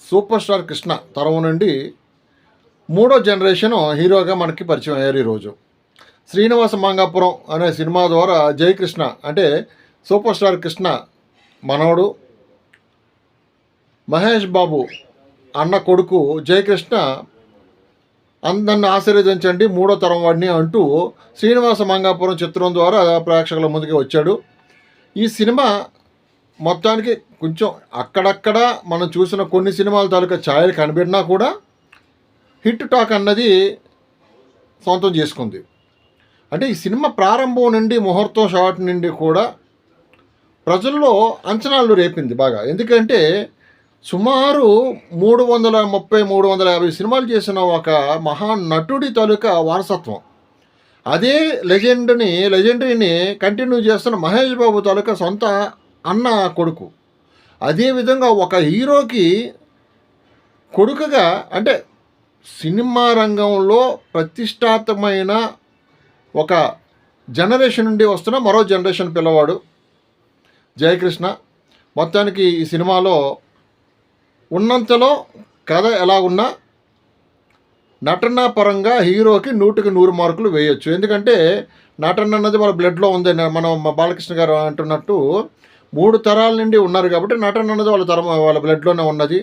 Super star Krishna తరం నుండి మూడో జనరేషన్ హీరోగా మనకి పరిచయం అయ్యారు ఈరోజు. శ్రీనివాస మంగాపురం అనే సినిమా ద్వారా జయకృష్ణ అంటే సూపర్ స్టార్ కృష్ణ మనవడు, మహేష్ బాబు అన్న కొడుకు జయకృష్ణ అందరిని ఆశీర్వదించండి మూడో తరం వాడిని అంటూ శ్రీనివాస మంగాపురం చిత్రం ద్వారా ప్రేక్షకుల ముందుకు వచ్చాడు. ఈ సినిమా మొత్తానికి కొంచెం అక్కడక్కడ మనం చూసిన కొన్ని సినిమాల తాలూకా ఛాయలు కనిపెట్టినా కూడా హిట్ టాక్ అన్నది సొంతం చేసుకుంది. అంటే ఈ సినిమా ప్రారంభం నుండి ముహూర్తం షాట్ నుండి కూడా ప్రజల్లో అంచనాలు రేపింది బాగా. ఎందుకంటే సుమారు 330-350 సినిమాలు చేసిన ఒక మహానటుడి తాలూకా వారసత్వం. అదే లెజెండరీని కంటిన్యూ చేస్తున్న మహేష్ బాబు తాలూకా సొంత అన్న కొడుకు. అదేవిధంగా ఒక హీరోకి కొడుకుగా అంటే సినిమా రంగంలో ప్రతిష్టాత్మకమైన ఒక జనరేషన్ నుండి వస్తున్న మరో జనరేషన్ పిల్లవాడు జయకృష్ణ. మొత్తానికి ఈ సినిమాలో ఉన్నంతలో కథ ఎలా ఉన్నా నటన పరంగా హీరోకి 100కి 100 మార్కులు వేయొచ్చు. ఎందుకంటే నటన అన్నది వాళ్ళ బ్లడ్లో ఉంది. మనం బాలకృష్ణ గారు అంటున్నట్టు 3 తరాల నుండి ఉన్నారు కాబట్టి నటన అన్నది వాళ్ళ బ్లడ్లోనే ఉన్నది.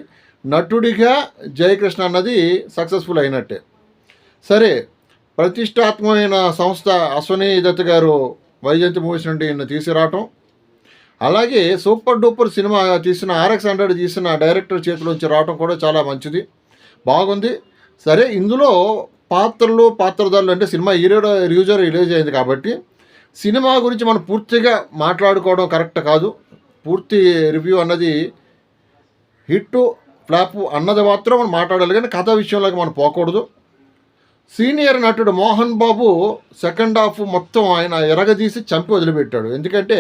నటుడిగా జయకృష్ణ అన్నది సక్సెస్ఫుల్ అయినట్టే. సరే, ప్రతిష్టాత్మకమైన సంస్థ అశ్వనీ దత్ గారు వైజయంతి మూవీస్ నుండి తీసుకురావటం, అలాగే సూపర్ డూపర్ సినిమా తీసిన RX100 తీసిన డైరెక్టర్ చేతిలోంచి రావటం కూడా చాలా మంచిది, బాగుంది. సరే, ఇందులో పాత్రధారులు అంటే సినిమా రిలీజ్ అయింది కాబట్టి సినిమా గురించి మనం పూర్తిగా మాట్లాడుకోవడం కరెక్ట్ కాదు. పూర్తి రివ్యూ అన్నది హిట్టు ఫ్లాపు అన్నది మాత్రం మనం మాట్లాడాలి, కానీ కథ విషయంలోకి మనం పోకూడదు. సీనియర్ నటుడు మోహన్ బాబు సెకండ్ హాఫ్ మొత్తం ఆయన ఎరగదీసి చంపి వదిలిపెట్టాడు. ఎందుకంటే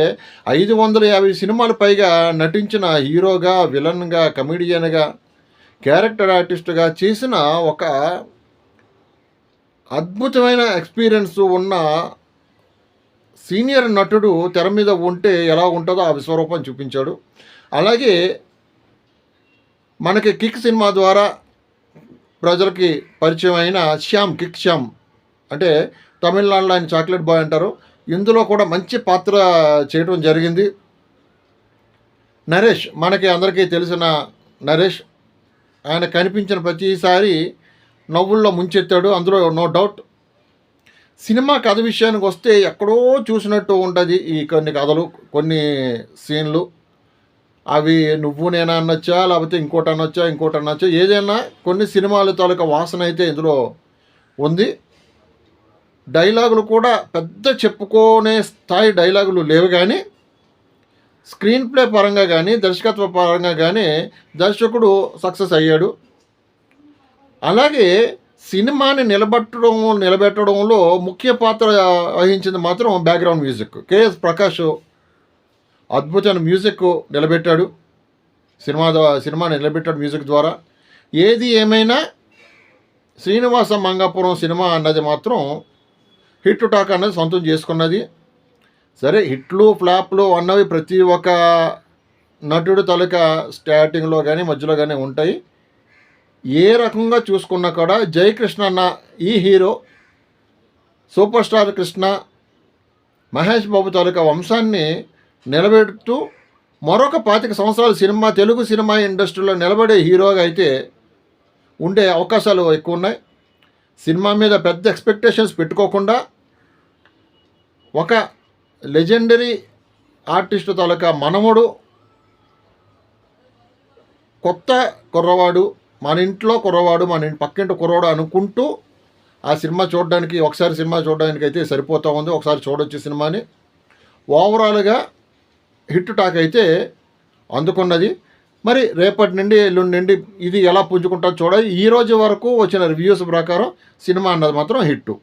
550 సినిమాలు పైగా నటించిన హీరోగా, విలన్గా, కమెడియన్గా, క్యారెక్టర్ ఆర్టిస్ట్గా చేసిన ఒక అద్భుతమైన ఎక్స్పీరియన్స్ ఉన్న సీనియర్ నటుడు తెర మీద ఉంటే ఎలా ఉంటుందో ఆ విశ్వరూపం చూపించాడు. అలాగే మనకి కిక్ సినిమా ద్వారా ప్రజలకి పరిచయం అయిన కిక్ శ్యామ్ అంటే తమిళనాడులో ఆయన చాక్లెట్ బాయ్ అంటారు. ఇందులో కూడా మంచి పాత్ర చేయడం జరిగింది. నరేష్, మనకి అందరికీ తెలిసిన నరేష్, ఆయన కనిపించిన ప్రతిసారి నవ్వుల్లో ముంచెత్తాడు, అందులో నో డౌట్. సినిమా కథ విషయానికి వస్తే ఎక్కడో చూసినట్టు ఉంటుంది ఈ కొన్ని కథలు, కొన్ని సీన్లు. అవి నువ్వు నేనా అనొచ్చా, లేకపోతే ఇంకోటి అనొచ్చా, ఏదైనా కొన్ని సినిమాల తాలూకా వాసన అయితే ఇందులో ఉంది. డైలాగులు కూడా పెద్ద చెప్పుకోనే స్థాయి డైలాగులు లేవు, కానీ స్క్రీన్ ప్లే పరంగా కానీ దర్శకత్వ పరంగా కానీ దర్శకుడు సక్సెస్ అయ్యాడు. అలాగే సినిమాని నిలబెట్టడంలో ముఖ్య పాత్ర వహించింది మాత్రం బ్యాక్గ్రౌండ్ మ్యూజిక్. KS ప్రకాష్ అద్భుతమైన మ్యూజిక్ నిలబెట్టాడు, సినిమాని నిలబెట్టాడు మ్యూజిక్ ద్వారా. ఏది ఏమైనా శ్రీనివాస మంగాపురం సినిమా అన్నది మాత్రం హిట్ టాక్ అన్నది సొంతం చేసుకున్నది. సరే, హిట్లు ఫ్లాప్లు అన్నవి ప్రతి ఒక్క నటుడు తాలూకా స్టార్టింగ్లో కానీ మధ్యలో కానీ ఉంటాయి. ఏ రకంగా చూసుకున్నా కూడా జయకృష్ణ అన్న ఈ hero super star Krishna Mahesh Babu తాలూకా వంశాన్ని నిలబెడుతూ మరొక 25 సంవత్సరాలు తెలుగు సినిమా ఇండస్ట్రీలో నిలబడే హీరోగా అయితే ఉండే అవకాశాలు ఎక్కువ ఉన్నాయి. సినిమా మీద పెద్ద ఎక్స్పెక్టేషన్స్ పెట్టుకోకుండా ఒక లెజెండరీ ఆర్టిస్టు తాలూకా మనవడు, కొత్త కుర్రవాడు, మన ఇంట్లో కుర్రవాడు, మన పక్కింటి కుర్రవాడు అనుకుంటూ ఆ సినిమా చూడడానికి, ఒకసారి సినిమా చూడడానికి అయితే సరిపోతూ ఉంది. ఒకసారి చూడొచ్చు సినిమాని. ఓవరాల్గా హిట్ టాక్ అయితే అందుకున్నది. మరి రేపటి నుండి ఎల్లుండి నుండి ఇది ఎలా పుంజుకుంటుందో చూడాలి. ఈరోజు వరకు వచ్చిన రివ్యూస్ ప్రకారం సినిమా అన్నది మాత్రం హిట్టు.